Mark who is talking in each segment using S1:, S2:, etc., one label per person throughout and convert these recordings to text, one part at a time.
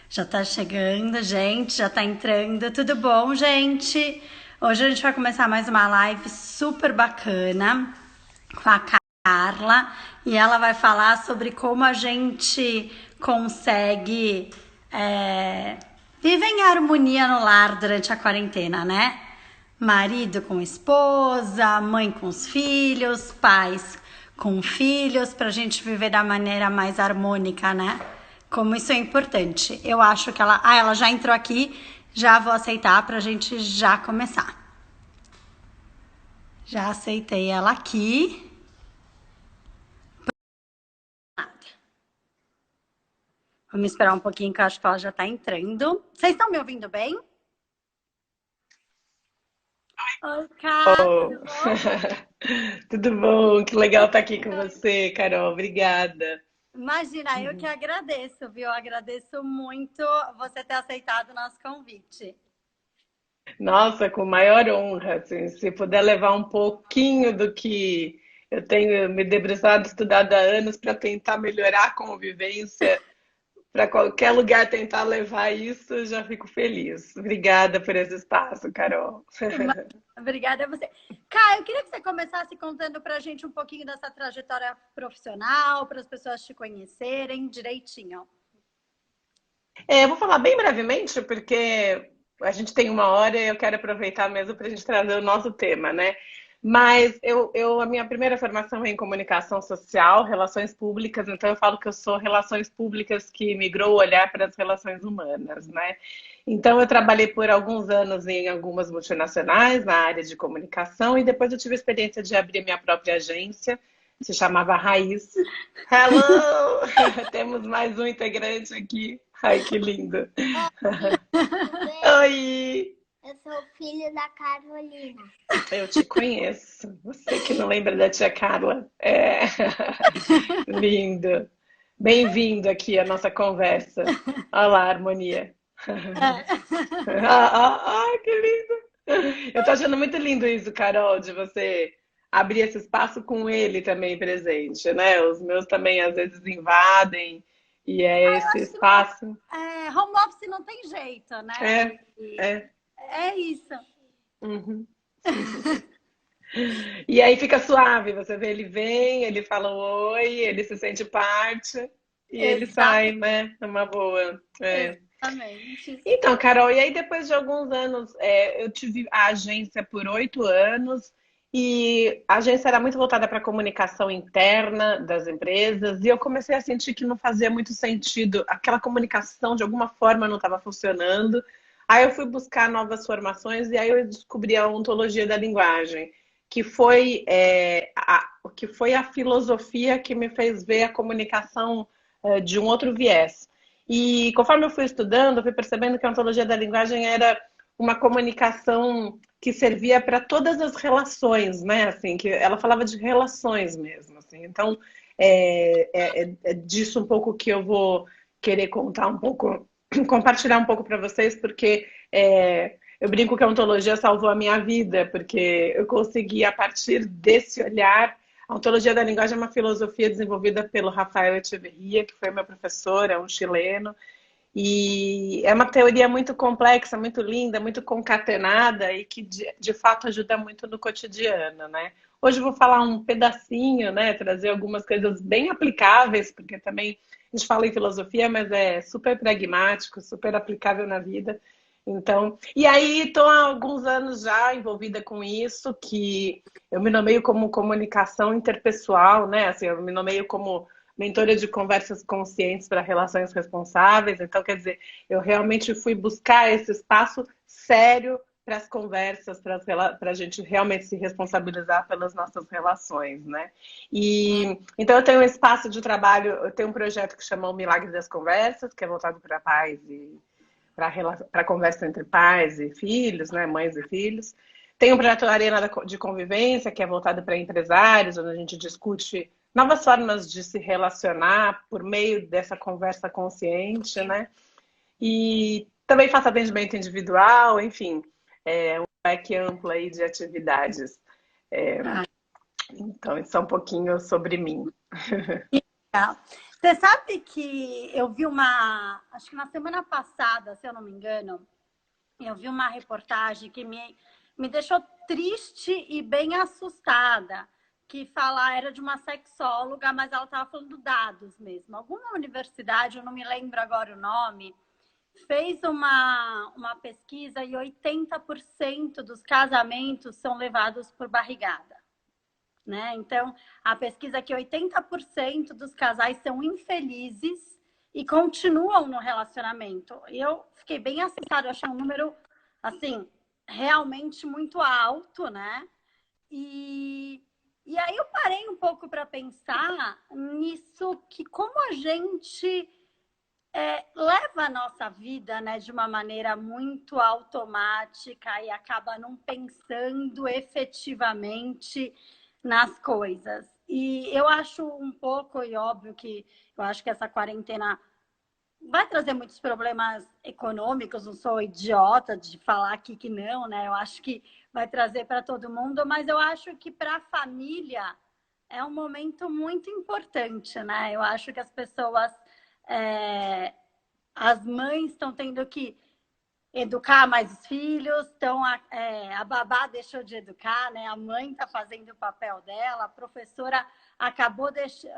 S1: Já tá chegando, gente, já tá entrando. Tudo bom, gente? Hoje a gente vai começar mais uma live super bacana com a Carla e ela vai falar sobre como a gente consegue viver em harmonia no lar durante a quarentena, né? Marido com esposa, mãe com os filhos, pais com filhos, pra gente viver da maneira mais harmônica, né? Como isso é importante. Eu acho que ela. Ah, ela já entrou aqui, já vou aceitar pra gente já começar. Já aceitei ela aqui. Vamos esperar um pouquinho que eu acho que ela já tá entrando. Vocês estão me ouvindo bem? Oi, Cá,
S2: Oh.
S1: tudo bom?
S2: Tudo bom? Que legal estar aqui com você, Carol. Obrigada.
S1: Imagina, eu que agradeço, viu? Eu agradeço muito você ter aceitado o nosso convite.
S2: Nossa, com maior honra. Assim, se puder levar um pouquinho do que eu tenho me debruçado, estudado há anos para tentar melhorar a convivência, para qualquer lugar tentar levar isso, eu já fico feliz. Obrigada por esse espaço, Carol.
S1: Obrigada a você. Cá, eu queria que você começasse contando pra gente um pouquinho dessa trajetória profissional, para as pessoas te conhecerem direitinho.
S2: Eu vou falar bem brevemente, porque a gente tem uma hora e eu quero aproveitar mesmo para a gente trazer o nosso tema, né? Mas a minha primeira formação é em comunicação social, relações públicas, então eu falo que eu sou relações públicas que migrou o olhar para as relações humanas, né? Então eu trabalhei por alguns anos em algumas multinacionais na área de comunicação e depois eu tive a experiência de abrir minha própria agência, se chamava Raiz. Hello! Temos mais um integrante aqui. Ai, que lindo. Oi!
S3: Eu sou filho da Carolina.
S2: Eu te conheço. Você que não lembra da tia Carla. Lindo. Bem-vindo aqui à nossa conversa. Olha lá, harmonia. Que lindo. Eu tô achando muito lindo isso, Carol, de você abrir esse espaço com ele também presente, né? Os meus também às vezes invadem e é
S1: Eu
S2: esse
S1: acho que
S2: espaço.
S1: home office não tem jeito, né?
S2: É, é.
S1: É isso.
S2: Uhum. E aí fica suave, você vê ele vem, ele fala oi, ele se sente parte e ele sai,
S1: Exatamente.
S2: né? Numa boa. É.
S1: Exatamente.
S2: Então, Carol, e aí depois de alguns anos, eu tive a agência por 8 anos e a agência era muito voltada para a comunicação interna das empresas e eu comecei a sentir que não fazia muito sentido, aquela comunicação de alguma forma não estava funcionando. Aí eu fui buscar novas formações e aí eu descobri a ontologia da linguagem, que foi a filosofia que me fez ver a comunicação de um outro viés. E conforme eu fui estudando, eu fui percebendo que a ontologia da linguagem era uma comunicação que servia para todas as relações, né? Assim, que ela falava de relações mesmo, assim. Então, é disso um pouco que eu vou querer contar um pouco, compartilhar um pouco para vocês, porque eu brinco que a ontologia salvou a minha vida, porque eu consegui, a partir desse olhar, a ontologia da linguagem é uma filosofia desenvolvida pelo Rafael Echeverria, que foi meu professor, é um chileno, e é uma teoria muito complexa, muito linda, muito concatenada e que de fato ajuda muito no cotidiano, né? Hoje eu vou falar um pedacinho, né? Trazer algumas coisas bem aplicáveis, porque também a gente fala em filosofia, mas é super pragmático, super aplicável na vida. Então, e aí estou há alguns anos já envolvida com isso, que eu me nomeio como comunicação interpessoal, né? Assim, eu me nomeio como mentora de conversas conscientes para relações responsáveis. Então, quer dizer, eu realmente fui buscar esse espaço sério para as conversas, para a gente realmente se responsabilizar pelas nossas relações, né? E então eu tenho um espaço de trabalho, eu tenho um projeto que chama O Milagre das Conversas, que é voltado para pais e para conversa entre pais e filhos, né? Mães e filhos. Tem um projeto Arena de Convivência, que é voltado para empresários, onde a gente discute novas formas de se relacionar por meio dessa conversa consciente, né? E também faço atendimento individual, enfim, um leque amplo aí de atividades. É,
S1: Ah,
S2: então, isso é um pouquinho sobre mim.
S1: legal. Você sabe que eu vi acho que na semana passada, se eu não me engano, eu vi uma reportagem que me deixou triste e bem assustada, que era de uma sexóloga, mas ela estava falando dados mesmo. Alguma universidade, eu não me lembro agora o nome, fez uma pesquisa e 80% dos casamentos são levados por barrigada. Né? Então, a pesquisa é que 80% dos casais são infelizes e continuam no relacionamento. E eu fiquei bem assustada, eu achei um número, assim, realmente muito alto, né? E aí eu parei um pouco para pensar nisso, que como a gente leva a nossa vida, né, de uma maneira muito automática e acaba não pensando efetivamente nas coisas. E eu acho um pouco, e óbvio que eu acho que essa quarentena vai trazer muitos problemas econômicos, não sou idiota de falar aqui que não, né? Eu acho que vai trazer para todo mundo, mas eu acho que para a família é um momento muito importante, né? Eu acho que as pessoas, as mães estão tendo que educar mais os filhos, a babá deixou de educar, né? A mãe está fazendo o papel dela, a professora acabou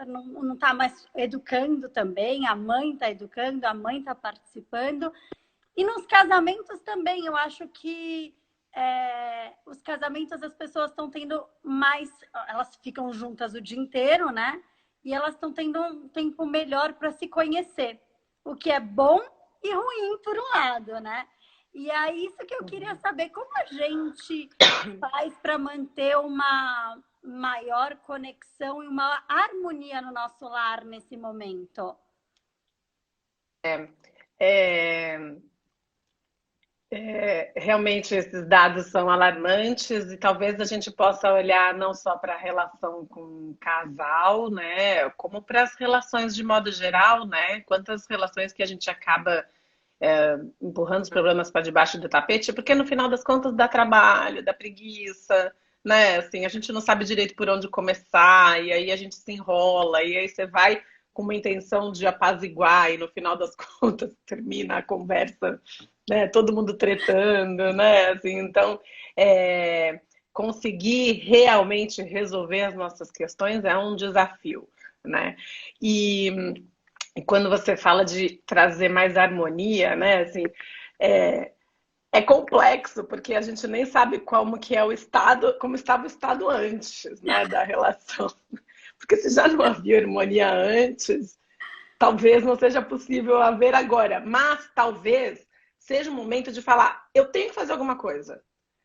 S1: não está mais educando também, a mãe está educando, a mãe está participando. E nos casamentos também, eu acho que os casamentos as pessoas estão tendo mais, elas ficam juntas o dia inteiro, né? E elas estão tendo um tempo melhor para se conhecer, o que é bom e ruim por um lado, né? E é isso que eu queria saber, como a gente faz para manter uma maior conexão e uma harmonia no nosso lar nesse momento?
S2: Realmente esses dados são alarmantes e talvez a gente possa olhar não só para a relação com o casal, né, como para as relações de modo geral, né? Quantas relações que a gente acaba empurrando os problemas para debaixo do tapete, porque no final das contas dá trabalho, dá preguiça, né? Assim, a gente não sabe direito por onde começar, e aí a gente se enrola, e aí você vai com uma intenção de apaziguar, e no final das contas termina a conversa, né? Todo mundo tretando, né? Assim, então, conseguir realmente resolver as nossas questões é um desafio, né? E quando você fala de trazer mais harmonia, né? Assim, é complexo, porque a gente nem sabe como que é o estado, como estava o estado antes, né, da relação. Porque se já não havia harmonia antes, talvez não seja possível haver agora. Mas talvez seja o momento de falar, eu tenho que fazer alguma coisa.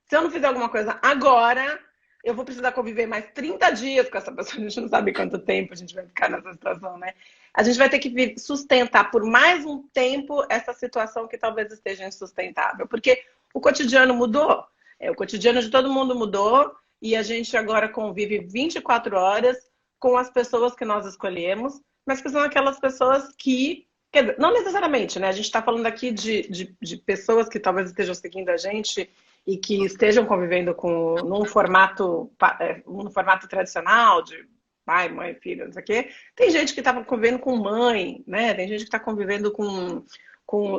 S2: Se eu não fizer alguma coisa agora, eu vou precisar conviver mais 30 dias com essa pessoa. A gente não sabe quanto tempo a gente vai ficar nessa situação, né? A gente vai ter que sustentar por mais um tempo essa situação que talvez esteja insustentável. Porque o cotidiano mudou. O cotidiano de todo mundo mudou e a gente agora convive 24 horas com as pessoas que nós escolhemos, mas que são aquelas pessoas que... Quer dizer, não necessariamente, né? A gente está falando aqui de pessoas que talvez estejam seguindo a gente e que estejam convivendo num formato tradicional de pai, mãe, filho, não sei o quê. Tem gente que está convivendo com mãe, né? Tem gente que está convivendo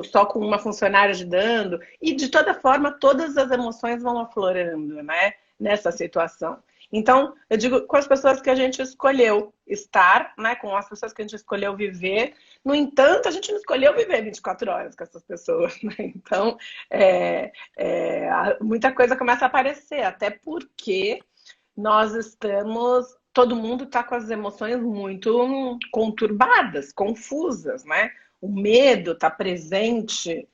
S2: só com uma funcionária ajudando. E, de toda forma, todas as emoções vão aflorando, né? Nessa situação. Então, eu digo com as pessoas que a gente escolheu estar, né? Com as pessoas que a gente escolheu viver. No entanto, a gente não escolheu viver 24 horas com essas pessoas, né? Então, muita coisa começa a aparecer, até porque todo mundo está com as emoções muito conturbadas, confusas, né? O medo está presente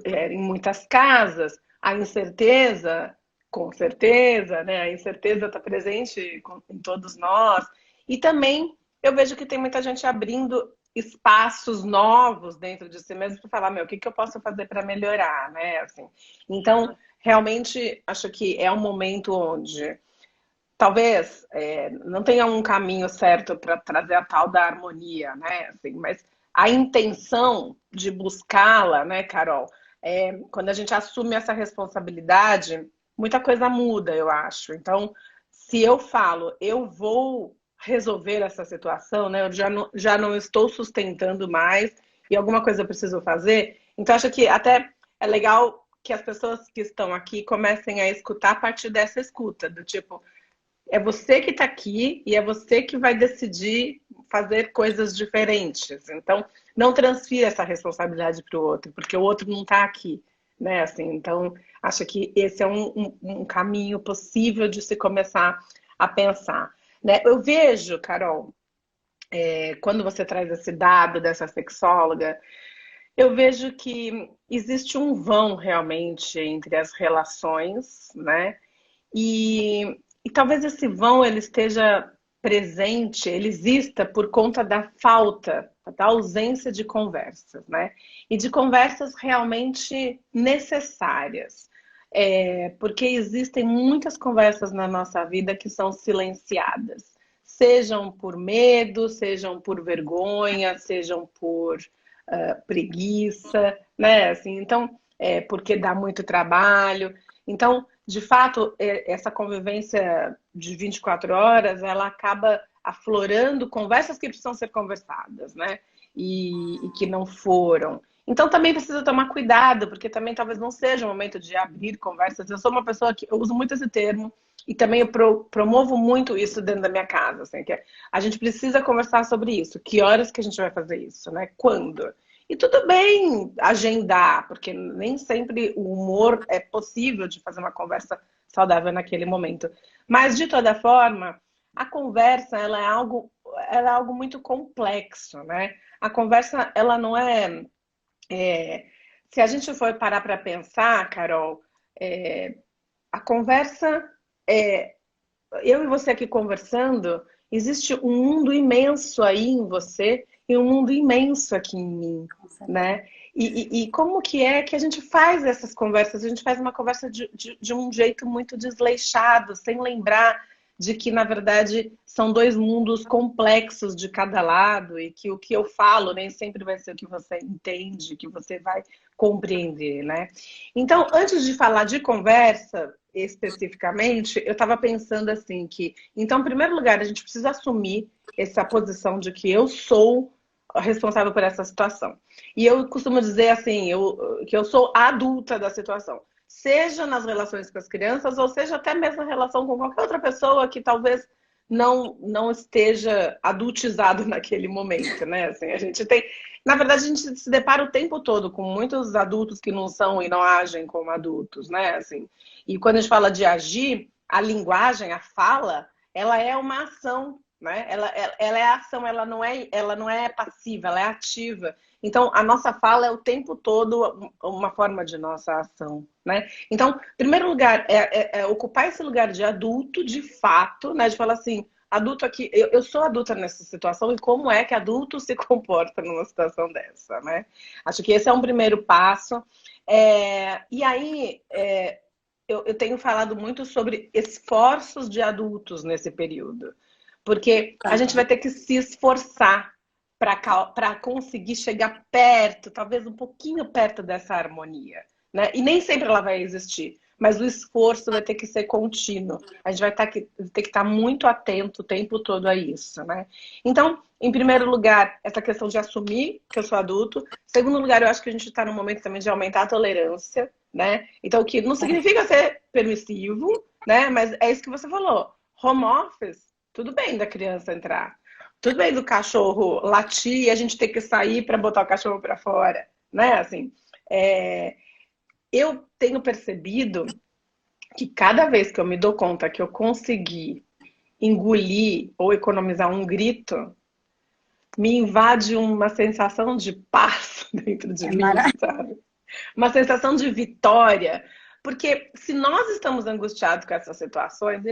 S2: em muitas casas, a incerteza, com certeza, né? A incerteza está presente em todos nós. E também eu vejo que tem muita gente abrindo espaços novos dentro de si mesmo para falar, o que eu posso fazer para melhorar, né? Assim, então, realmente, acho que é um momento onde talvez não tenha um caminho certo para trazer a tal da harmonia, né? Assim, mas a intenção de buscá-la, né, Carol? Quando a gente assume essa responsabilidade, muita coisa muda, eu acho. Então, se eu falo, eu vou resolver essa situação, né? Eu já não estou sustentando mais e alguma coisa eu preciso fazer. Então, acho que até é legal que as pessoas que estão aqui comecem a escutar a partir dessa escuta, do tipo, é você que está aqui e é você que vai decidir fazer coisas diferentes. Então, não transfira essa responsabilidade para o outro, porque o outro não está aqui, né? Assim, então, acho que esse é um caminho possível de se começar a pensar. Né? Eu vejo, Carol, quando você traz esse dado dessa sexóloga, eu vejo que existe um vão realmente entre as relações, né? E talvez esse vão ele esteja presente, ele exista por conta da falta, da ausência de conversas, né? E de conversas realmente necessárias. Porque existem muitas conversas na nossa vida que são silenciadas, sejam por medo, sejam por vergonha, sejam por preguiça, né? Assim, então, porque dá muito trabalho. Então, de fato, essa convivência de 24 horas, ela acaba aflorando conversas que precisam ser conversadas, né? E que não foram. Então, também precisa tomar cuidado, porque também talvez não seja o momento de abrir conversas. Eu sou uma pessoa que eu uso muito esse termo e também eu promovo muito isso dentro da minha casa, assim, que a gente precisa conversar sobre isso. Que horas que a gente vai fazer isso, né? Quando? E tudo bem agendar, porque nem sempre o humor é possível de fazer uma conversa saudável naquele momento. Mas, de toda forma, a conversa ela é algo muito complexo, né? A conversa, ela não se a gente for parar para pensar, Carol, a conversa, eu e você aqui conversando, existe um mundo imenso aí em você e um mundo imenso aqui em mim, né? E como que é que a gente faz essas conversas? A gente faz uma conversa de um jeito muito desleixado, sem lembrar de que, na verdade, são dois mundos complexos de cada lado e que o que eu falo nem sempre vai ser o que você entende, que você vai compreender, né? Então, antes de falar de conversa, especificamente, eu estava pensando assim que, então, em primeiro lugar, a gente precisa assumir essa posição de que eu sou responsável por essa situação. E eu costumo dizer assim, que eu sou a adulta da situação. Seja nas relações com as crianças, ou seja até mesmo na relação com qualquer outra pessoa que talvez não esteja adultizado naquele momento, né? Assim, a gente tem... Na verdade, a gente se depara o tempo todo com muitos adultos que não são e não agem como adultos, né? Assim, e quando a gente fala de agir, a linguagem, a fala, ela é uma ação, né? Ela é ação, ela não é passiva, ela é ativa. Então, a nossa fala é o tempo todo uma forma de nossa ação, né? Então, em primeiro lugar, ocupar esse lugar de adulto, de fato, né? De falar assim, adulto aqui, eu sou adulta nessa situação e como é que adulto se comporta numa situação dessa, né? Acho que esse é um primeiro passo. E aí, eu tenho falado muito sobre esforços de adultos nesse período. Porque a gente vai ter que se esforçar para conseguir chegar perto, talvez um pouquinho perto dessa harmonia, né? E nem sempre ela vai existir, mas o esforço vai ter que ser contínuo. A gente vai ter que estar muito atento o tempo todo a isso, né? Então, em primeiro lugar, essa questão de assumir que eu sou adulto. Em segundo lugar, eu acho que a gente está num momento também de aumentar a tolerância, né? Então, o que não significa ser permissivo, né? Mas é isso que você falou. Home office, tudo bem da criança entrar. Tudo bem do cachorro latir e a gente ter que sair para botar o cachorro para fora, né? Assim, eu tenho percebido que cada vez que eu me dou conta que eu consegui engolir ou economizar um grito, me invade uma sensação de paz dentro de mim, sabe? Uma sensação de vitória. Porque se nós estamos angustiados com essas situações,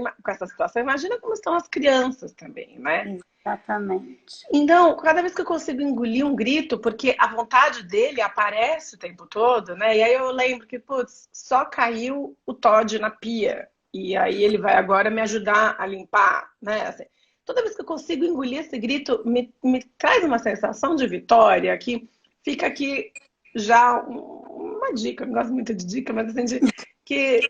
S2: imagina como estão as crianças também, né?
S1: Exatamente.
S2: Então, cada vez que eu consigo engolir um grito, porque a vontade dele aparece o tempo todo, né? E aí eu lembro que, putz, só caiu o Todd na pia. E aí ele vai agora me ajudar a limpar, né? Assim, toda vez que eu consigo engolir esse grito, me traz uma sensação de vitória, que fica aqui já uma dica, eu não gosto muito de dica, mas assim, que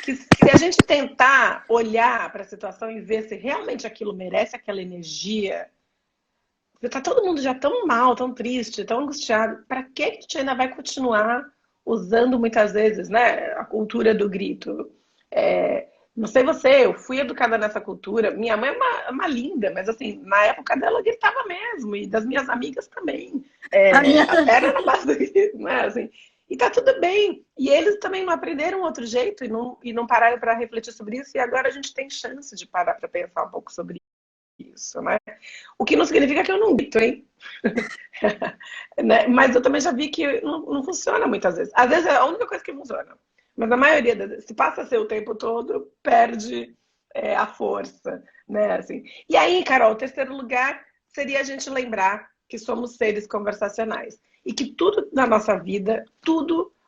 S2: que se a gente tentar olhar para a situação e ver se realmente aquilo merece aquela energia, tá todo mundo já tão mal, tão triste, tão angustiado, para que a gente ainda vai continuar usando muitas vezes, né, a cultura do grito? Não sei você, eu fui educada nessa cultura. Minha mãe é uma linda, mas assim, na época dela eu gritava mesmo, e das minhas amigas também.
S1: A minha...
S2: Era na base do grito, né? Assim, e tá tudo bem. E eles também não aprenderam outro jeito e não pararam para refletir sobre isso, e agora a gente tem chance de parar para pensar um pouco sobre isso, né? O que não significa que eu não grito, hein? Né? Mas eu também já vi que não funciona muitas vezes. Às vezes é a única coisa que funciona. Mas a maioria das vezes, se passa a ser o tempo todo, perde a força, né? Assim. E aí, Carol, o terceiro lugar seria a gente lembrar que somos seres conversacionais. E que tudo na nossa vida,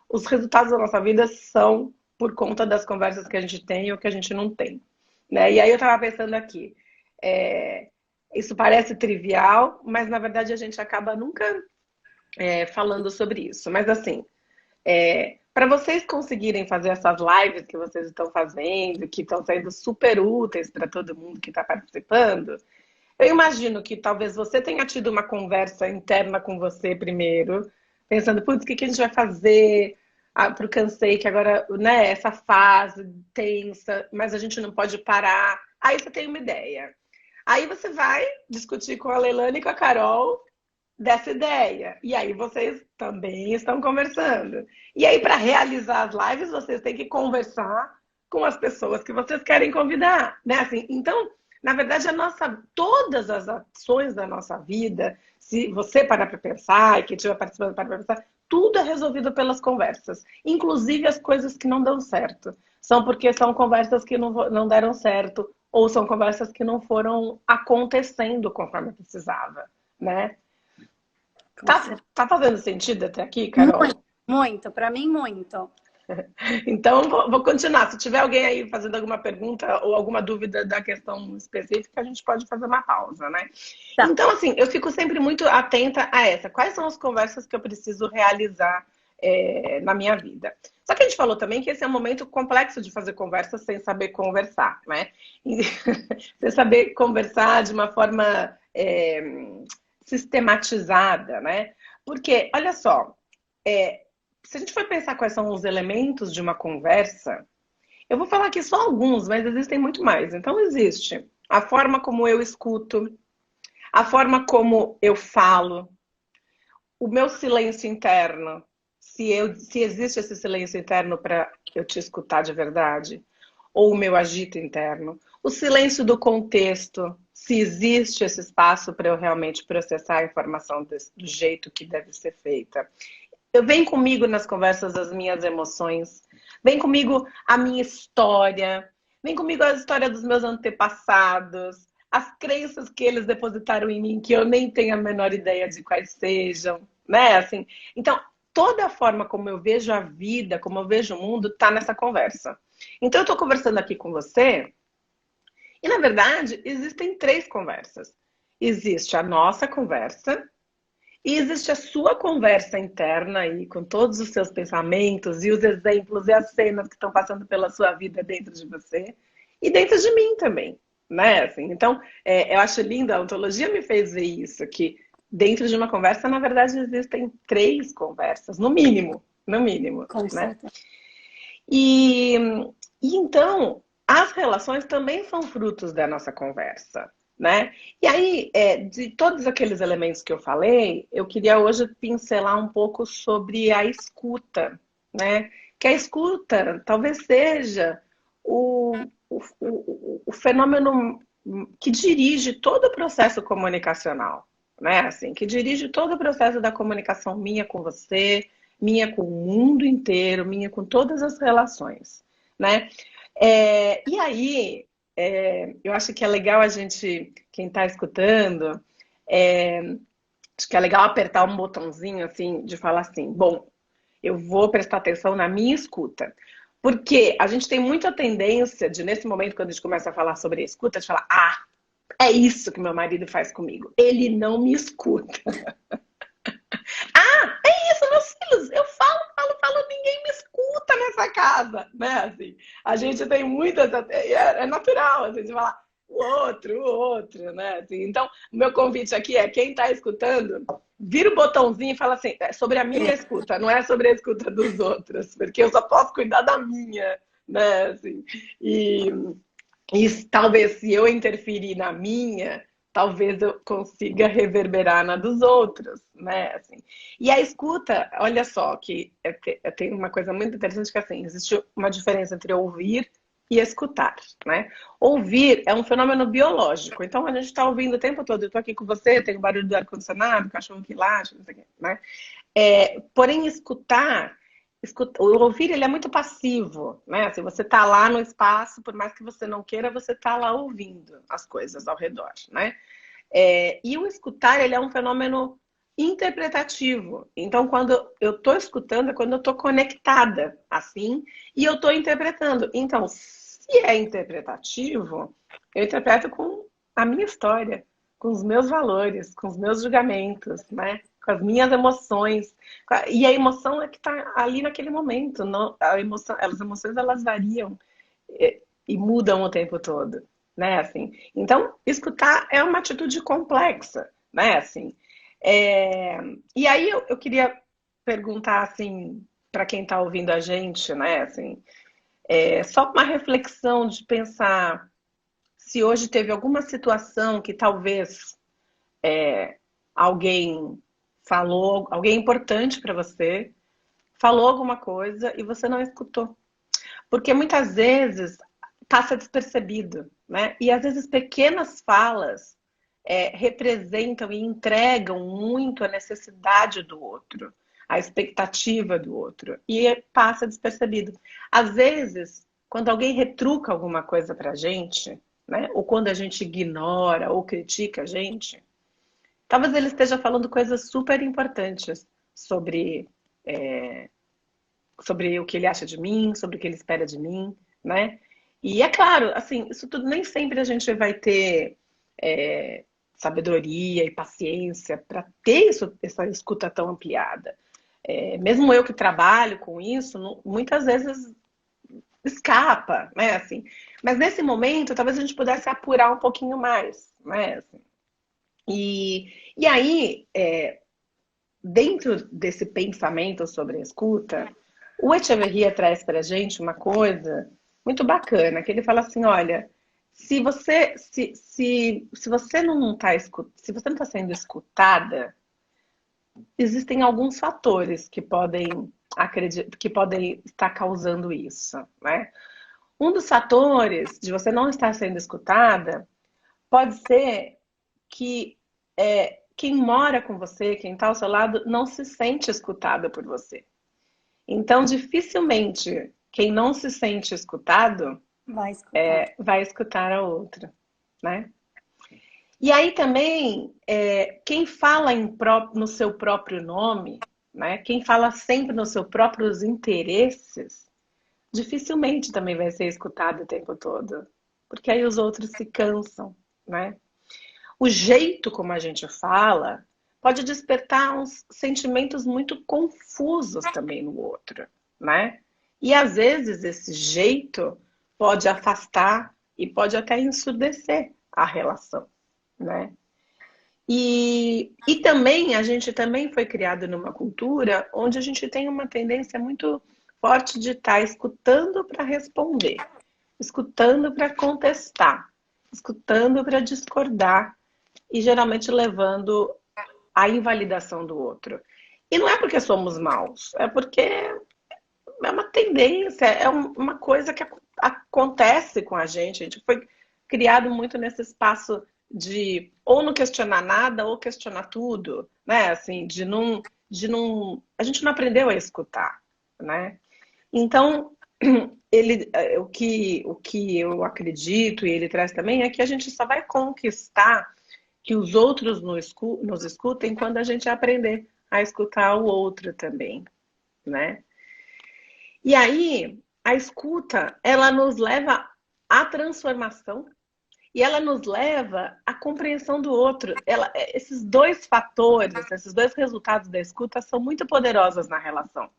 S2: os resultados da nossa vida são por conta das conversas que a gente tem ou que a gente não tem. Né? E aí eu estava pensando aqui, isso parece trivial, mas na verdade a gente acaba nunca falando sobre isso. Mas assim, para vocês conseguirem fazer essas lives que vocês estão fazendo, que estão sendo super úteis para todo mundo que está participando, eu imagino que talvez você tenha tido uma conversa interna com você primeiro, pensando, putz, o que a gente vai fazer para o Cansei, que agora, né, essa fase tensa, mas a gente não pode parar. Aí você tem uma ideia. Aí você vai discutir com a Leilane e com a Carol dessa ideia. E aí vocês também estão conversando. E aí, para realizar as lives, vocês têm que conversar com as pessoas que vocês querem convidar, né? Assim, então, na verdade, todas as ações da nossa vida, se você parar para pensar e quem estiver participando parar para pensar, tudo é resolvido pelas conversas. Inclusive as coisas que não dão certo. São porque são conversas que não deram certo ou são conversas que não foram acontecendo conforme precisava, né? Tá fazendo sentido até aqui, Carol?
S1: Muito, muito, para mim muito.
S2: Então, vou continuar. Se tiver alguém aí fazendo alguma pergunta ou alguma dúvida da questão específica, a gente pode fazer uma pausa, né?
S1: Tá.
S2: Então, assim, eu fico sempre muito atenta a essa. Quais são as conversas que eu preciso realizar na minha vida? Só que a gente falou também que esse é um momento complexo de fazer conversas sem saber conversar, né? E, sem saber conversar de uma forma sistematizada, né? Porque, olha só, se a gente for pensar quais são os elementos de uma conversa, eu vou falar aqui só alguns, mas existem muito mais. Então, existe a forma como eu escuto, a forma como eu falo, o meu silêncio interno, se existe esse silêncio interno para eu te escutar de verdade, ou o meu agito interno, o silêncio do contexto, se existe esse espaço para eu realmente processar a informação do jeito que deve ser feita. Vem comigo nas conversas as minhas emoções, vem comigo a minha história, vem comigo a história dos meus antepassados, as crenças que eles depositaram em mim, que eu nem tenho a menor ideia de quais sejam, né? Assim, então, toda a forma como eu vejo a vida, como eu vejo o mundo, está nessa conversa. Então, eu estou conversando aqui com você e, na verdade, existem 3 conversas. Existe a nossa conversa, e existe a sua conversa interna aí, com todos os seus pensamentos e os exemplos e as cenas que estão passando pela sua vida dentro de você e dentro de mim também, né? Assim, então, eu acho lindo, a ontologia me fez ver isso, que dentro de uma conversa, na verdade, existem 3 conversas, no mínimo,
S1: Com
S2: né?
S1: certeza.
S2: E então, as relações também são frutos da nossa conversa, né? E aí, de todos aqueles elementos que eu falei, eu queria hoje pincelar um pouco sobre a escuta, né? Que a escuta talvez seja o fenômeno que dirige todo o processo comunicacional, né? Assim, que dirige todo o processo da comunicação minha com você, minha com o mundo inteiro, minha com todas as relações, né? E aí, eu acho que é legal a gente, quem está escutando, acho que é legal apertar um botãozinho assim, de falar assim, bom, eu vou prestar atenção na minha escuta. Porque a gente tem muita tendência de, nesse momento, quando a gente começa a falar sobre a escuta, de falar, é isso que meu marido faz comigo. Ele não me escuta. É isso, meus filhos. Eu falo, ninguém me escuta nessa casa. casa, né? Assim, a gente tem muitas, é natural, assim, de falar o outro, né? Assim, então, o meu convite aqui é quem está escutando, vira o botãozinho e fala assim, é sobre a minha escuta, não é sobre a escuta dos outros, porque eu só posso cuidar da minha, né? Assim, e talvez se eu interferir na minha, talvez eu consiga reverberar na dos outros, né? Assim. E a escuta, olha só, que tem uma coisa muito interessante que assim, existe uma diferença entre ouvir e escutar, né? Ouvir é um fenômeno biológico, então a gente está ouvindo o tempo todo. Eu estou aqui com você, tem o barulho do ar-condicionado, o cachorro que late, não sei o quê, né? Porém, o ouvir ele é muito passivo, né? Se você está lá no espaço, por mais que você não queira, você está lá ouvindo as coisas ao redor, né? E o escutar ele é um fenômeno interpretativo. Então, quando eu estou escutando, é quando eu estou conectada, assim, e eu estou interpretando. Então, se é interpretativo, eu interpreto com a minha história, com os meus valores, com os meus julgamentos, né? Com as minhas emoções. E a emoção é que está ali naquele momento. Não, as emoções elas variam e mudam o tempo todo, né? Assim, então, escutar é uma atitude complexa, né? Assim, e aí eu queria perguntar assim para quem está ouvindo a gente, né? Assim, só uma reflexão de pensar se hoje teve alguma situação que talvez alguém falou, alguém importante para você, falou alguma coisa e você não escutou. Porque muitas vezes passa despercebido, né? E às vezes pequenas falas representam e entregam muito a necessidade do outro, a expectativa do outro, e passa despercebido. Às vezes, quando alguém retruca alguma coisa pra gente, né? Ou quando a gente ignora ou critica a gente, talvez ele esteja falando coisas super importantes sobre, sobre o que ele acha de mim, sobre o que ele espera de mim, né? E é claro, assim, isso tudo nem sempre a gente vai ter sabedoria e paciência para ter essa escuta tão ampliada. Mesmo eu que trabalho com isso, muitas vezes escapa, né? Assim, mas nesse momento, talvez a gente pudesse apurar um pouquinho mais, né? Assim, e aí, dentro desse pensamento sobre a escuta, o Echeverria traz para a gente uma coisa muito bacana, que ele fala assim, olha, se você não está se você não está sendo escutada, existem alguns fatores que podem estar causando isso, né? Um dos fatores de você não estar sendo escutada pode ser que quem mora com você, quem está ao seu lado, não se sente escutada por você. Então, dificilmente, quem não se sente escutado vai escutar a outra, né? E aí também, quem fala no seu próprio nome, né? Quem fala sempre nos seus próprios interesses, dificilmente também vai ser escutado o tempo todo. Porque aí os outros se cansam, né? O jeito como a gente fala pode despertar uns sentimentos muito confusos também no outro, né? E às vezes esse jeito pode afastar e pode até ensurdecer a relação, né? E também a gente também foi criado numa cultura onde a gente tem uma tendência muito forte de estar escutando para responder, escutando para contestar, escutando para discordar e geralmente levando à invalidação do outro. E não é porque somos maus, é porque é uma tendência, é uma coisa que acontece com a gente foi criado muito nesse espaço de ou não questionar nada ou questionar tudo, né? Assim, a gente não aprendeu a escutar, né? Então, o que eu acredito e ele traz também é que a gente só vai conquistar que os outros nos escutem quando a gente aprender a escutar o outro também, né? E aí, a escuta, ela nos leva à transformação e ela nos leva à compreensão do outro. Esses dois fatores, esses dois resultados da escuta são muito poderosos na relação.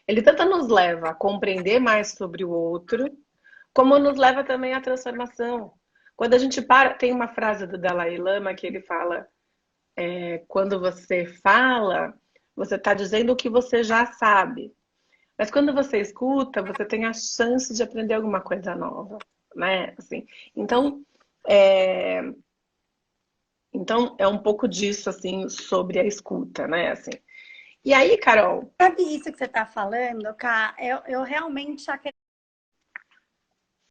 S2: Ele tanto nos leva a compreender mais sobre o outro, como nos leva também à transformação. Quando a gente para, tem uma frase do Dalai Lama que ele fala, quando você fala, você está dizendo o que você já sabe. Mas quando você escuta, você tem a chance de aprender alguma coisa nova, né? Assim, então, é um pouco disso, assim, sobre a escuta, né? Assim. E aí, Carol?
S1: Sabe isso que você está falando, Ká? Eu realmente acredito